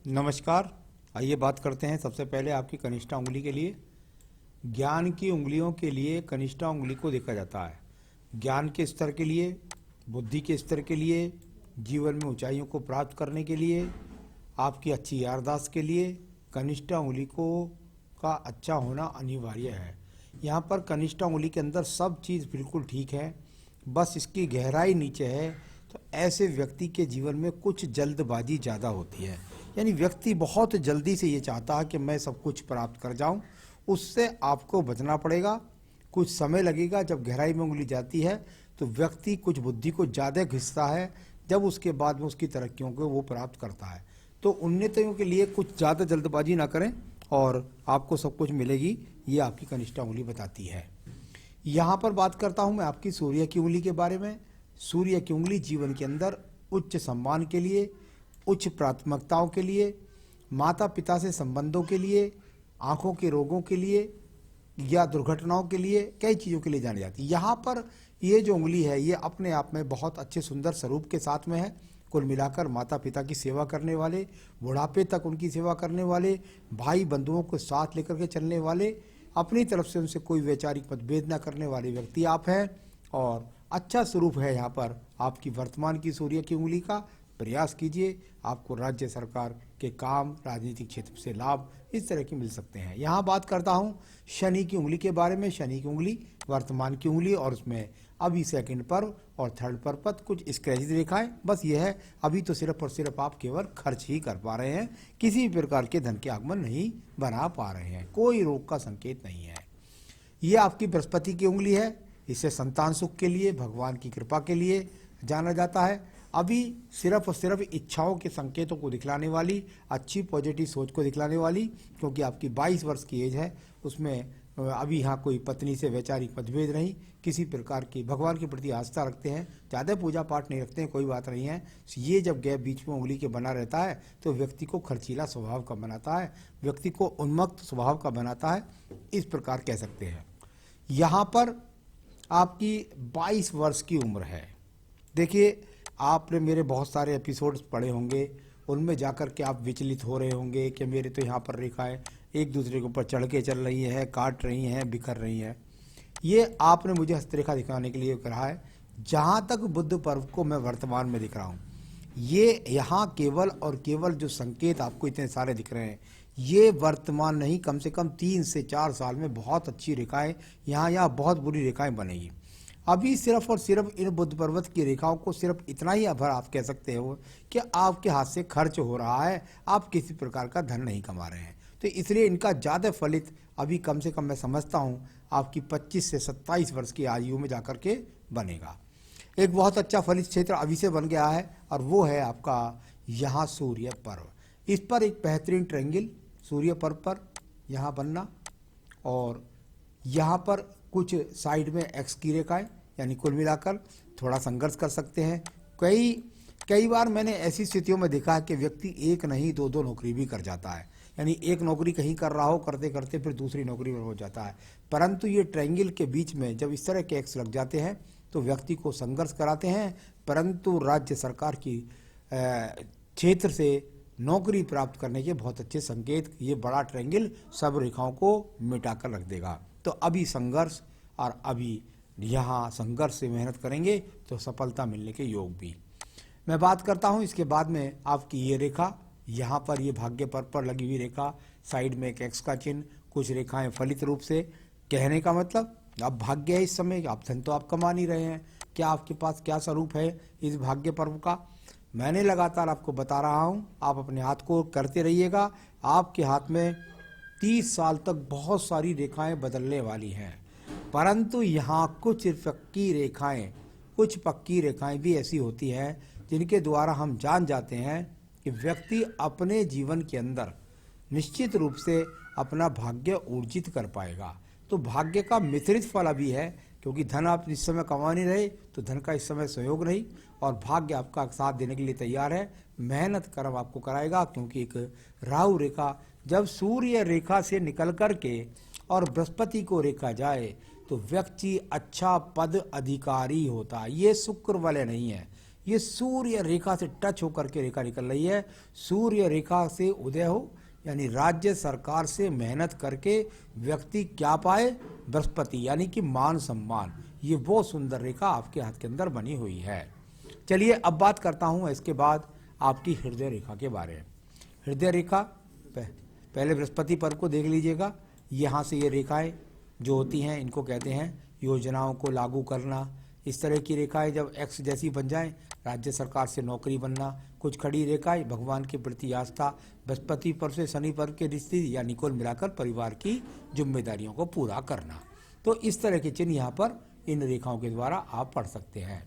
नमस्कार। आइए बात करते हैं सबसे पहले आपकी कनिष्ठा उंगली के लिए। ज्ञान की उंगलियों के लिए कनिष्ठा उंगली को देखा जाता है। ज्ञान के स्तर के लिए, बुद्धि के स्तर के लिए, जीवन में ऊंचाइयों को प्राप्त करने के लिए, आपकी अच्छी याददाश्त के लिए कनिष्ठा उंगली को का अच्छा होना अनिवार्य है। यहाँ पर कनिष्ठा उंगली के अंदर सब चीज़ बिल्कुल ठीक है, बस इसकी गहराई नीचे है। तो ऐसे व्यक्ति के जीवन में कुछ जल्दबाजी ज़्यादा होती है, यानी व्यक्ति बहुत जल्दी से ये चाहता है कि मैं सब कुछ प्राप्त कर जाऊं। उससे आपको बचना पड़ेगा। कुछ समय लगेगा। जब गहराई में उंगली जाती है तो व्यक्ति कुछ बुद्धि को ज़्यादा घिसता है, जब उसके बाद में उसकी तरक्कियों को वो प्राप्त करता है। तो उन्नतियों के लिए कुछ ज़्यादा जल्दबाजी ना करें और आपको सब कुछ मिलेगी, ये आपकी कनिष्ठा उंगली बताती है। यहाँ पर बात करता हूँ मैं आपकी सूर्य की उंगली के बारे में। सूर्य की उंगली जीवन के अंदर उच्च सम्मान के लिए, उच्च प्राथमिकताओं के लिए, माता पिता से संबंधों के लिए, आंखों के रोगों के लिए या दुर्घटनाओं के लिए, कई चीज़ों के लिए जानी जाती है। यहाँ पर ये जो उंगली है ये अपने आप में बहुत अच्छे सुंदर स्वरूप के साथ में है। कुल मिलाकर माता पिता की सेवा करने वाले, बुढ़ापे तक उनकी सेवा करने वाले, भाई बंधुओं को साथ लेकर के चलने वाले, अपनी तरफ से उनसे कोई वैचारिक मतभेद न करने वाले व्यक्ति आप हैं। और अच्छा स्वरूप है यहाँ पर आपकी वर्तमान की सूर्य की उंगली का। प्रयास कीजिए, आपको राज्य सरकार के काम, राजनीतिक क्षेत्र से लाभ इस तरह के मिल सकते हैं। यहाँ बात करता हूँ शनि की उंगली के बारे में। शनि की उंगली वर्तमान की उंगली और उसमें अभी सेकंड पर और थर्ड पर कुछ स्क्रैच रेखाएं, बस ये है। अभी तो सिर्फ और सिर्फ आप केवल खर्च ही कर पा रहे हैं, किसी भी प्रकार के धन के आगमन नहीं बना पा रहे हैं, कोई रोग का संकेत नहीं है। ये आपकी बृहस्पति की उंगली है। इसे संतान सुख के लिए, भगवान की कृपा के लिए जाना जाता है। अभी सिर्फ और सिर्फ इच्छाओं के संकेतों को दिखलाने वाली, अच्छी पॉजिटिव सोच को दिखलाने वाली, क्योंकि आपकी 22 वर्ष की एज है। उसमें अभी यहाँ कोई पत्नी से वैचारिक मतभेद नहीं, किसी प्रकार की, भगवान के प्रति आस्था रखते हैं, ज़्यादा पूजा पाठ नहीं रखते हैं, कोई बात नहीं है। ये जब गैप बीच में उंगली के बना रहता है तो व्यक्ति को खर्चीला स्वभाव का बनाता है, व्यक्ति को उन्मत्त स्वभाव का बनाता है, इस प्रकार कह सकते हैं। यहाँ पर आपकी 22 वर्ष की उम्र है। देखिए, आपने मेरे बहुत सारे एपिसोड्स पढ़े होंगे, उनमें जाकर के आप विचलित हो रहे होंगे कि मेरे तो यहाँ पर रेखाएं एक दूसरे के ऊपर चढ़ के चल रही है, काट रही हैं, बिखर रही हैं। ये आपने मुझे हस्तरेखा दिखाने के लिए कहा है। जहाँ तक बुद्ध पर्व को मैं वर्तमान में दिख रहा हूँ, ये यहाँ केवल और केवल जो संकेत आपको इतने सारे दिख रहे हैं, ये वर्तमान नहीं, कम से कम 3 से 4 साल में बहुत अच्छी रेखाएं, यहाँ बहुत बुरी रेखाएं बनेगी। अभी सिर्फ और सिर्फ इन बुद्ध पर्वत की रेखाओं को सिर्फ इतना ही आभार आप कह सकते हो कि आपके हाथ से खर्च हो रहा है, आप किसी प्रकार का धन नहीं कमा रहे हैं। तो इसलिए इनका ज़्यादा फलित अभी कम से कम मैं समझता हूँ आपकी 25 से 27 वर्ष की आयु में जाकर के बनेगा। एक बहुत अच्छा फलित क्षेत्र अभी से बन गया है और वो है आपका यहाँ सूर्य पर्व। इस पर एक बेहतरीन ट्रायंगल सूर्य पर्व पर यहाँ बनना, और यहाँ पर कुछ साइड में एक्स की रेखाएं, यानी कुल मिलाकर थोड़ा संघर्ष कर सकते हैं। कई बार मैंने ऐसी स्थितियों में देखा है कि व्यक्ति एक नहीं दो नौकरी भी कर जाता है, यानी एक नौकरी कहीं कर रहा हो, करते करते फिर दूसरी नौकरी में हो जाता है। परंतु ये ट्रायंगल के बीच में जब इस तरह के एक्स लग जाते हैं तो व्यक्ति को संघर्ष कराते हैं, परंतु राज्य सरकार की क्षेत्र से नौकरी प्राप्त करने के बहुत अच्छे संकेत ये बड़ा ट्रायंगल सब रेखाओं को मिटाकर रख देगा। तो अभी संघर्ष, और अभी यहाँ संघर्ष से मेहनत करेंगे तो सफलता मिलने के योग भी। मैं बात करता हूँ इसके बाद में आपकी ये रेखा, यहाँ पर ये भाग्य पर लगी हुई रेखा, साइड में एक एक्स का चिन्ह, कुछ रेखाएं फलित रूप से। कहने का मतलब अब भाग्य है इस समय, आप धन तो आप कमा नहीं रहे हैं, क्या आपके पास क्या स्वरूप है इस भाग्य पर्व का, मैंने लगातार आपको बता रहा हूँ। आप अपने हाथ को करते रहिएगा। आपके हाथ में 30 साल तक बहुत सारी रेखाएं बदलने वाली हैं, परंतु यहाँ कुछ पक्की रेखाएं भी ऐसी होती हैं जिनके द्वारा हम जान जाते हैं कि व्यक्ति अपने जीवन के अंदर निश्चित रूप से अपना भाग्य ऊर्जित कर पाएगा। तो भाग्य का मिश्रित फल अभी है, क्योंकि धन आप इस समय कमा नहीं रहे तो धन का इस समय सहयोग नहीं, और भाग्य आपका साथ देने के लिए तैयार है। मेहनत कर्म आपको कराएगा, क्योंकि एक राहु रेखा जब सूर्य रेखा से निकल कर के और बृहस्पति को रेखा जाए तो व्यक्ति अच्छा पद अधिकारी होता है। ये शुक्र वाले नहीं है, ये सूर्य रेखा से टच होकर के रेखा निकल रही है। सूर्य रेखा से उदय हो यानी राज्य सरकार से मेहनत करके व्यक्ति क्या पाए, बृहस्पति यानी कि मान सम्मान, ये वो सुंदर रेखा आपके हाथ के अंदर बनी हुई है। चलिए अब बात करता हूँ इसके बाद आपकी हृदय रेखा के बारे में। हृदय रेखा पहले बृहस्पति पर्व को देख लीजिएगा। यहाँ से ये रेखाएं जो होती हैं इनको कहते हैं योजनाओं को लागू करना। इस तरह की रेखाएं जब एक्स जैसी बन जाएं, राज्य सरकार से नौकरी बनना। कुछ खड़ी रेखाएं भगवान के प्रति आस्था, बृहस्पति पर्व से शनि पर्व के रिश्ते यानी कुल मिलाकर परिवार की जिम्मेदारियों को पूरा करना। तो इस तरह के चिन्ह यहाँ पर इन रेखाओं के द्वारा आप पढ़ सकते हैं।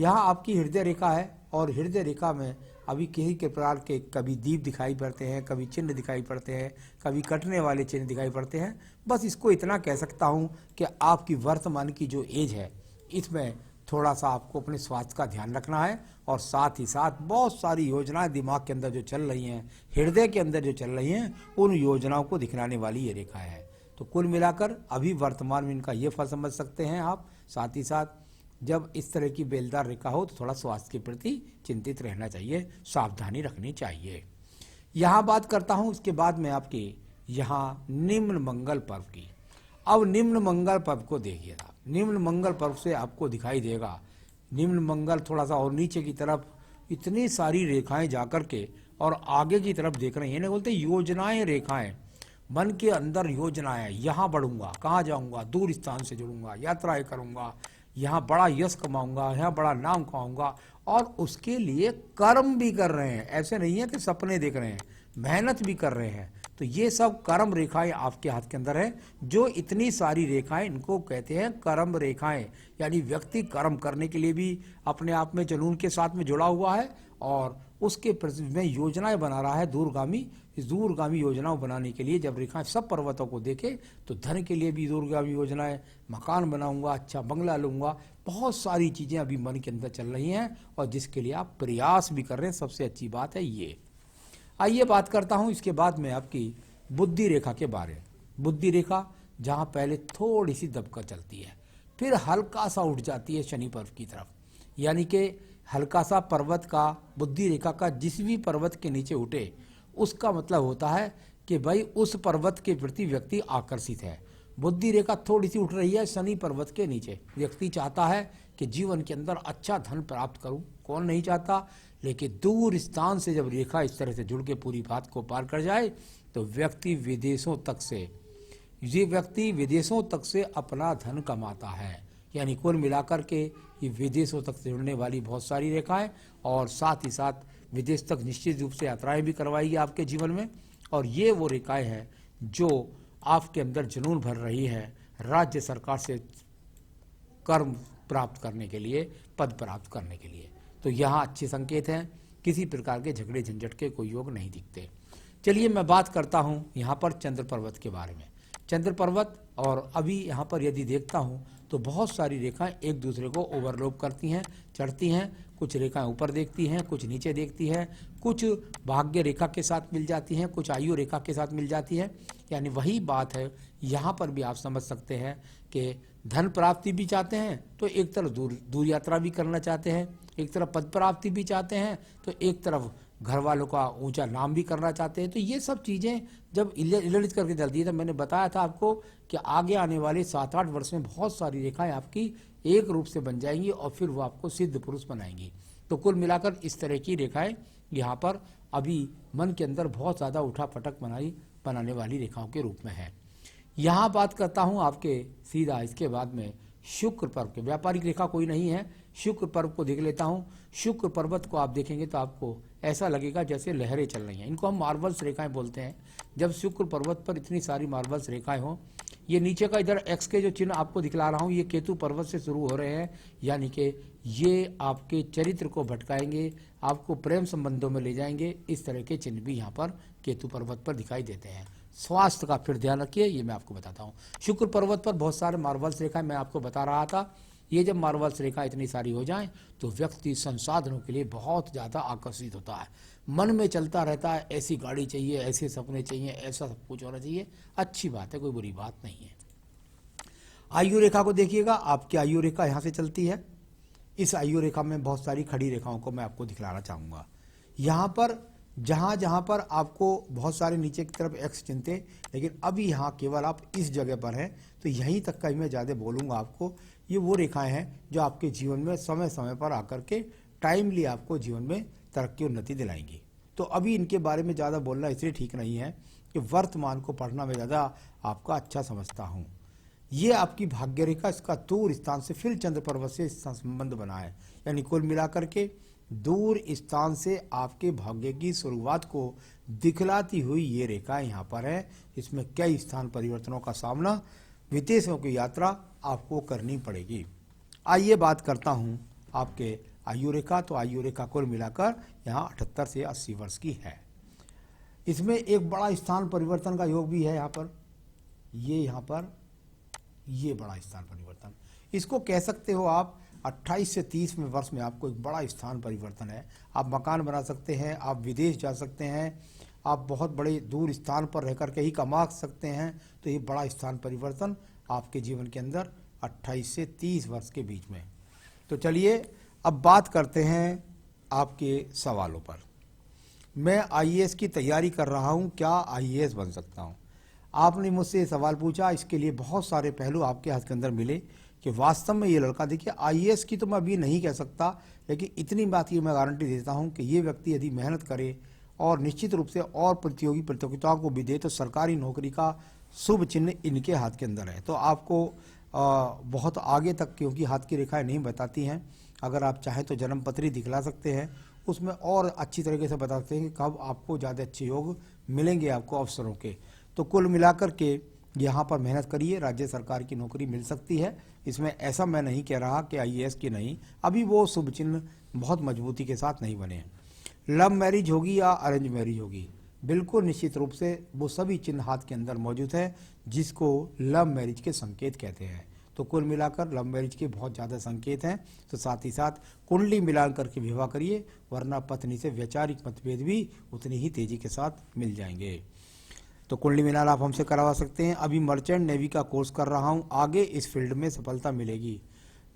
यहाँ आपकी हृदय रेखा है और हृदय रेखा में अभी किसी के प्रकार के कभी दीप दिखाई पड़ते हैं, कभी चिन्ह दिखाई पड़ते हैं, कभी कटने वाले चिन्ह दिखाई पड़ते हैं। बस इसको इतना कह सकता हूँ कि आपकी वर्तमान की जो एज है इसमें थोड़ा सा आपको अपने स्वास्थ्य का ध्यान रखना है और साथ ही साथ बहुत सारी योजनाएं दिमाग के अंदर जो चल रही हैं, हृदय के अंदर जो चल रही हैं, उन योजनाओं को दिखलाने वाली ये रेखा है। तो कुल मिलाकर अभी वर्तमान में इनका ये फल समझ सकते हैं आप। साथ ही साथ जब इस तरह की बेलदार रेखा हो तो थोड़ा स्वास्थ्य के प्रति चिंतित रहना चाहिए, सावधानी रखनी चाहिए। यहाँ बात करता हूँ इसके बाद में आपके यहाँ निम्न मंगल पर्व की। अब निम्न मंगल पर्व को देखिएगा। निम्न मंगल पर्व से आपको दिखाई देगा निम्न मंगल थोड़ा सा और नीचे की तरफ इतनी सारी रेखाएं जाकर के और आगे की तरफ देख रही हैं। इन्हें बोलते योजनाएं, रेखाएं, मन के अंदर योजनाएं। यहाँ बढ़ूंगा, कहाँ जाऊंगा, दूर स्थान से जुड़ूंगा, यात्राएं करूंगा, यहाँ बड़ा यश कमाऊंगा, यहाँ बड़ा नाम कमाऊंगा और उसके लिए कर्म भी कर रहे हैं। ऐसे नहीं है कि सपने देख रहे हैं, मेहनत भी कर रहे हैं। तो ये सब कर्म रेखाएं आपके हाथ के अंदर है। जो इतनी सारी रेखाएं इनको कहते हैं कर्म रेखाएं, यानी व्यक्ति कर्म करने के लिए भी अपने आप में जुनून के साथ में जुड़ा हुआ है और उसके में योजनाएं बना रहा है दूरगामी। इस दूरगामी योजनाओं बनाने के लिए जब रेखाएं सब पर्वतों को देखे तो धन के लिए भी दूरगामी योजनाएं, मकान बनाऊंगा, अच्छा बंगला लूंगा, बहुत सारी चीजें अभी मन के अंदर चल रही हैं और जिसके लिए आप प्रयास भी कर रहे हैं। सबसे अच्छी बात है ये। आइए बात करता हूं इसके बाद में आपकी बुद्धि रेखा के बारे में। बुद्धि रेखा जहां पहले थोड़ी सी दबकर चलती है, फिर हल्का सा उठ जाती है शनि पर्व की तरफ, यानी कि हल्का सा पर्वत का, बुद्धि रेखा का जिस भी पर्वत के नीचे उठे उसका मतलब होता है कि भाई उस पर्वत के प्रति व्यक्ति आकर्षित है। बुद्धि रेखा थोड़ी सी उठ रही है शनि पर्वत के नीचे। व्यक्ति चाहता है कि जीवन के अंदर अच्छा धन प्राप्त करूं, कौन नहीं चाहता। लेकिन दूर स्थान से जब रेखा इस तरह से जुड़ के पूरी बात को पार कर जाए तो व्यक्ति विदेशों तक से अपना धन कमाता है। यानी कुल मिलाकर के ये विदेशों तक से जुड़ने वाली बहुत सारी रेखाएं और साथ ही साथ विदेश तक निश्चित रूप से यात्राएं भी करवाएगी आपके जीवन में। और ये वो रेखाएं हैं जो आपके अंदर जुनून भर रही है राज्य सरकार से कर्म प्राप्त करने के लिए, पद प्राप्त करने के लिए। तो यहाँ अच्छे संकेत हैं, किसी प्रकार के झगड़े झंझट के कोई योग नहीं दिखते। चलिए मैं बात करता हूँ यहाँ पर चंद्र पर्वत के बारे में। चंद्र पर्वत और अभी यहाँ पर यदि देखता हूँ तो बहुत सारी रेखाएं एक दूसरे को ओवरलैप करती हैं, चढ़ती हैं। कुछ रेखाएं ऊपर देखती हैं, कुछ नीचे देखती हैं, कुछ भाग्य रेखा के साथ मिल जाती हैं, कुछ आयु रेखा के साथ मिल जाती हैं। यानी वही बात है, यहाँ पर भी आप समझ सकते हैं कि धन प्राप्ति भी चाहते हैं तो एक तरफ दूर यात्रा भी करना चाहते हैं, एक तरफ पद प्राप्ति भी चाहते हैं तो एक तरफ घर वालों का ऊंचा नाम भी करना चाहते हैं। तो ये सब चीज़ें जब इललित करके चलती है, तो मैंने बताया था आपको कि आगे आने वाले 7-8 वर्ष में बहुत सारी रेखाएं आपकी एक रूप से बन जाएंगी और फिर वो आपको सिद्ध पुरुष बनाएंगी। तो कुल मिलाकर इस तरह की रेखाएं यहाँ पर अभी मन के अंदर बहुत ज़्यादा उठा पटक बनाने वाली रेखाओं के रूप में है। यहाँ बात करता हूँ आपके सीधा इसके बाद में शुक्र पर्व के। व्यापारिक रेखा कोई नहीं है, शुक्र पर्व को देख लेता हूँ। शुक्र पर्वत को आप देखेंगे तो आपको ऐसा लगेगा जैसे लहरें चल रही हैं। इनको हम मार्बल्स रेखाएं बोलते हैं। जब शुक्र पर्वत पर इतनी सारी मार्बल्स रेखाएं हों, ये नीचे का इधर एक्स के जो चिन्ह आपको दिखला रहा हूँ ये केतु पर्वत से शुरू हो रहे हैं, यानी कि ये आपके चरित्र को भटकाएंगे, आपको प्रेम संबंधों में ले जाएंगे। इस तरह के चिन्ह भी यहाँ पर केतु पर्वत पर दिखाई देते हैं। स्वास्थ्य का फिर ध्यान रखिए, ये मैं आपको बताता हूँ। शुक्र पर्वत पर बहुत सारे मार्बल्स रेखाएं मैं आपको बता रहा था। ये जब मार्बल्स रेखा इतनी सारी हो जाएं तो व्यक्ति संसाधनों के लिए बहुत ज़्यादा आकर्षित होता है। मन में चलता रहता है ऐसी गाड़ी चाहिए, ऐसे सपने चाहिए, ऐसा सब कुछ होना चाहिए। अच्छी बात है, कोई बुरी बात नहीं है। आयु रेखा को देखिएगा, आपकी आयु रेखा यहाँ से चलती है, इस आयु रेखा में बहुत सारी खड़ी रेखाओं को मैं आपको दिखलाना चाहूँगा। यहाँ पर जहाँ जहाँ पर आपको बहुत सारे नीचे की तरफ एक्स चिन्हते, लेकिन अभी यहाँ केवल आप इस जगह पर हैं, तो यहीं तक का ही मैं ज़्यादा बोलूँगा आपको। ये वो रेखाएं हैं जो आपके जीवन में समय समय पर आकर के टाइमली आपको जीवन में तरक्की उन्नति दिलाएंगी। तो अभी इनके बारे में ज़्यादा बोलना इसलिए ठीक नहीं है कि वर्तमान को पढ़ना मैं ज़्यादा आपका अच्छा समझता हूँ। ये आपकी भाग्य रेखा, इसका दूर स्थान से फिर चंद्र पर्वत से संबंध बना है, यानी कुल मिलाकर के दूर स्थान से आपके भाग्य की शुरुआत को दिखलाती हुई ये रेखा यहाँ पर है। इसमें कई स्थान परिवर्तनों का सामना, विदेशों की यात्रा आपको करनी पड़ेगी। आइए बात करता हूँ आपके आयु रेखा। तो आयु रेखा कुल मिलाकर यहाँ 78 से 80 वर्ष की है। इसमें एक बड़ा स्थान परिवर्तन का योग भी है यहाँ पर, यहाँ पर ये बड़ा स्थान परिवर्तन, इसको कह सकते हो आप 28 से 30 में वर्ष में आपको एक बड़ा स्थान परिवर्तन है। आप मकान बना सकते हैं, आप विदेश जा सकते हैं, आप बहुत बड़े दूर स्थान पर रहकर के ही कमा सकते हैं। तो ये बड़ा स्थान परिवर्तन आपके जीवन के अंदर 28 से 30 वर्ष के बीच में। तो चलिए अब बात करते हैं आपके सवालों पर। मैं आईएएस की तैयारी कर रहा हूं, क्या आईएएस बन सकता हूं? आपने मुझसे सवाल पूछा, इसके लिए बहुत सारे पहलू आपके हाथ के अंदर मिले कि वास्तव में ये लड़का, देखिए आईएएस की तो मैं अभी नहीं कह सकता, लेकिन इतनी बात की मैं गारंटी देता हूं कि ये व्यक्ति यदि मेहनत करे और निश्चित रूप से और प्रतियोगी प्रतियोगिताओं को भी दे तो सरकारी नौकरी का शुभ चिन्ह इनके हाथ के अंदर है। तो आपको बहुत आगे तक, क्योंकि हाथ की रेखाएं नहीं बताती हैं, अगर आप चाहें तो जन्म पत्री दिखला सकते हैं, उसमें और अच्छी तरीके से बता सकते हैं कि कब आपको ज़्यादा अच्छे योग मिलेंगे आपको अवसरों के। तो कुल मिलाकर के यहाँ पर मेहनत करिए, राज्य सरकार की नौकरी मिल सकती है। इसमें ऐसा मैं नहीं कह रहा कि आईएएस की नहीं, अभी वो शुभ चिन्ह बहुत मजबूती के साथ नहीं बने हैं। लव मैरिज होगी या अरेंज मैरिज होगी, बिल्कुल निश्चित रूप से वो सभी चिन्ह हाथ के अंदर मौजूद है जिसको लव मैरिज के संकेत कहते हैं। तो कुल मिलाकर लव मैरिज के बहुत ज़्यादा संकेत हैं। तो साथ ही साथ कुंडली मिलान करके विवाह करिए, वरना पत्नी से वैचारिक मतभेद भी उतनी ही तेजी के साथ मिल जाएंगे। तो कुंडली मिलान आप हमसे करवा सकते हैं। अभी मर्चेंट नेवी का कोर्स कर रहा हूं, आगे इस फील्ड में सफलता मिलेगी।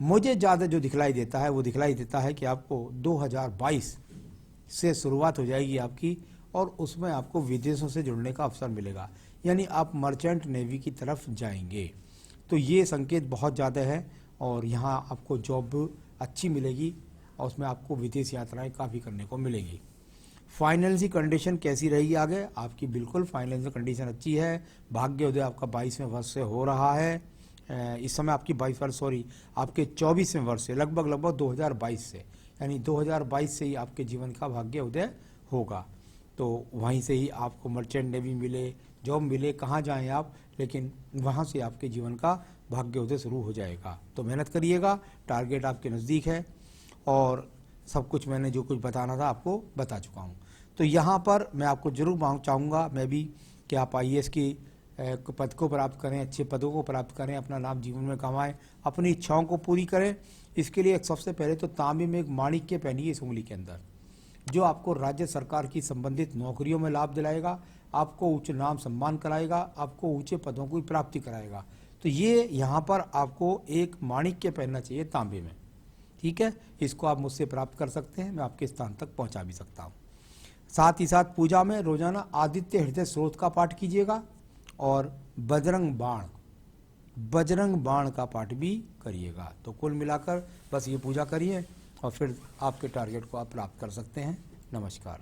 मुझे ज़्यादा जो दिखलाई देता है वो दिखलाई देता है कि आपको 2022 से शुरुआत हो जाएगी आपकी, और उसमें आपको विदेशों से जुड़ने का अवसर मिलेगा, यानी आप मर्चेंट नेवी की तरफ जाएंगे। तो ये संकेत बहुत ज़्यादा है, और यहाँ आपको जॉब अच्छी मिलेगी और उसमें आपको विदेश यात्राएं काफ़ी करने को मिलेगी। फाइनेंशियल कंडीशन कैसी रहेगी आगे आपकी? बिल्कुल फाइनेंशियल कंडीशन अच्छी है। भाग्योदय आपका 22वें वर्ष से हो रहा है। इस समय आपकी 22 वर्ष, सॉरी आपके 24वें वर्ष से, लगभग 2022 से, यानी 2022 से ही आपके जीवन का भाग्योदय होगा। तो वहीं से ही आपको मर्चेंट नेवी मिले, जॉब मिले, कहाँ जाएं आप, लेकिन वहाँ से आपके जीवन का भाग्योदय शुरू हो जाएगा। तो मेहनत करिएगा, टारगेट आपके नज़दीक है, और सब कुछ मैंने जो कुछ बताना था आपको बता चुका हूँ। तो यहाँ पर मैं आपको जरूर चाहूँगा मैं भी कि आप आईएएस की पद को प्राप्त करें, अच्छे पदों को प्राप्त करें, अपना नाम जीवन में कमाएं, अपनी इच्छाओं को पूरी करें। इसके लिए सबसे पहले तो तांबे में एक माणिक्य पहनिए इस उंगली के अंदर, जो आपको राज्य सरकार की संबंधित नौकरियों में लाभ दिलाएगा, आपको उच्च नाम सम्मान कराएगा, आपको ऊंचे पदों की प्राप्ति कराएगा। तो ये यहाँ पर आपको एक माणिक्य पहनना चाहिए तांबे में, ठीक है। इसको आप मुझसे प्राप्त कर सकते हैं, मैं आपके स्थान तक पहुँचा भी सकता हूँ। साथ ही साथ पूजा में रोजाना आदित्य हृदय स्रोत का पाठ कीजिएगा, और बजरंग बाण का पाठ भी करिएगा। तो कुल मिलाकर बस ये पूजा करिए और फिर आपके टारगेट को आप प्राप्त कर सकते हैं। नमस्कार।